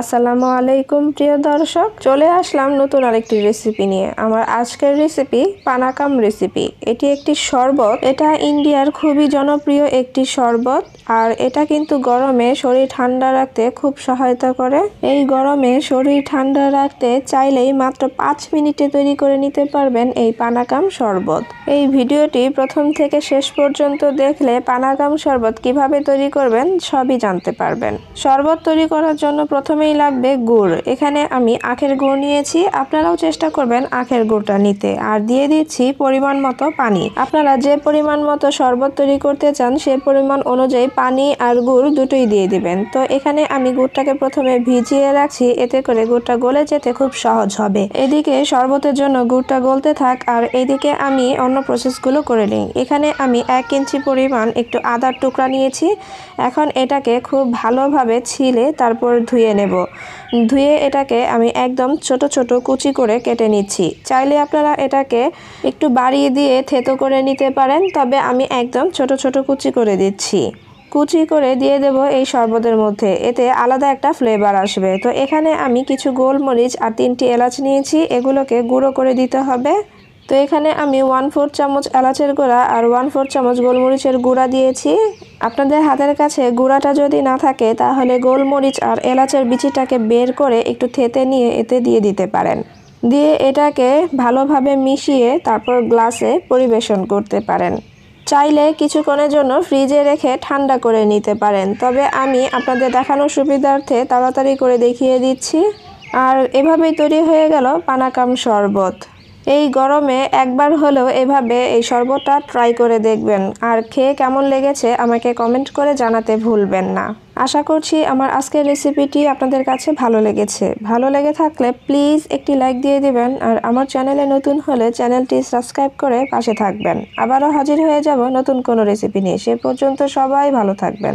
আসসালামু আলাইকুম প্রিয় দর্শক, চলে আসলাম নতুন আরেকটি রেসিপি নিয়ে। আমার আজকের রেসিপি পানাকাম রেসিপি। এটি একটি শরবত। এটা ইন্ডিয়ার খুবই জনপ্রিয় একটি শরবত, আর এটা কিন্তু গরমে শরীর ঠান্ডা রাখতে খুব সহায়তা করে। এই গরমে শরীর ঠান্ডা রাখতে চাইলেই মাত্র 5 মিনিটে তৈরি করে নিতে পারবেন এই পানাকাম শরবত। এই ভিডিওটি প্রথম থেকে শেষ পর্যন্ত দেখলে পানাকাম শরবত কিভাবে তৈরি করবেন সবই জানতে পারবেন। শরবত তৈরি করার জন্য প্রথমেই লাগবে গুড়। এখানে আমি আখের গুড় নিয়েছি, আপনারাও চেষ্টা করবেন আখের গুড়টা নিতে। আর দিয়ে দিচ্ছি পরিমাণ মতো পানি। আপনারা যে পরিমাণ মতো শরবত তৈরি করতে চান সে পরিমাণ অনুযায়ী পানি আর গুড় দুটোই দিয়ে দিবেন। তো এখানে আমি গুড়টাকে প্রথমে ভিজিয়ে রাখছি, এতে করে গুড়টা গলে যেতে খুব সহজ হবে। এদিকে শরবতের জন্য গুড়টা গলতে থাক, আর এদিকে আমি অন্য প্রসেসগুলো করে নিই। এখানে আমি 1 ইঞ্চি পরিমাণ একটু আদার টুকরা নিয়েছি। এখন এটাকে খুব ভালোভাবে ছিলে তারপর ধুয়ে নেব। ধুয়ে এটাকে আমি একদম ছোট ছোট কুচি করে কেটে নিচ্ছি। চাইলে আপনারা এটাকে একটু বাড়িয়ে দিয়ে থেতো করে নিতে পারেন, তবে আমি একদম ছোট ছোট কুচি করে দিচ্ছি। কুচি করে দিয়ে দেব এই শরবতের মধ্যে, এতে আলাদা একটা ফ্লেভার আসবে। তো এখানে আমি কিছু গোলমরিচ আর 3টি এলাচ নিয়েছি, এগুলোকে গুঁড়ো করে দিতে হবে। তো এখানে আমি 1/4 চামচ এলাচের গুঁড়া আর 1/4 চামচ গোলমরিচের গুঁড়া দিয়েছি। আপনাদের হাতের কাছে গুঁড়াটা যদি না থাকে তাহলে গোলমরিচ আর এলাচের বিচিটাকে বের করে একটু থেতে নিয়ে এতে দিয়ে দিতে পারেন। দিয়ে এটাকে ভালোভাবে মিশিয়ে তারপর গ্লাসে পরিবেশন করতে পারেন। চাইলে কিছুক্ষণের জন্য ফ্রিজে রেখে ঠান্ডা করে নিতে পারেন, তবে আমি আপনাদের দেখানোর সুবিধার্থে তাড়াতাড়ি করে দেখিয়ে দিচ্ছি। আর এভাবেই তৈরি হয়ে গেল পানাকাম শরবত। এই গরমে একবার হলেও এভাবে এই শরবতটা ট্রাই করে দেখবেন, আর খেয়ে কেমন লেগেছে আমাকে কমেন্ট করে জানাতে ভুলবেন না। আশা করছি আমার আজকের রেসিপিটি আপনাদের কাছে ভালো লেগেছে। ভালো লেগে থাকলে প্লিজ একটি লাইক দিয়ে দিবেন, আর আমার চ্যানেলে নতুন হলে চ্যানেলটি সাবস্ক্রাইব করে পাশে থাকবেন। আবারও হাজির হয়ে যাব নতুন কোনো রেসিপি নিয়ে। সে পর্যন্ত সবাই ভালো থাকবেন।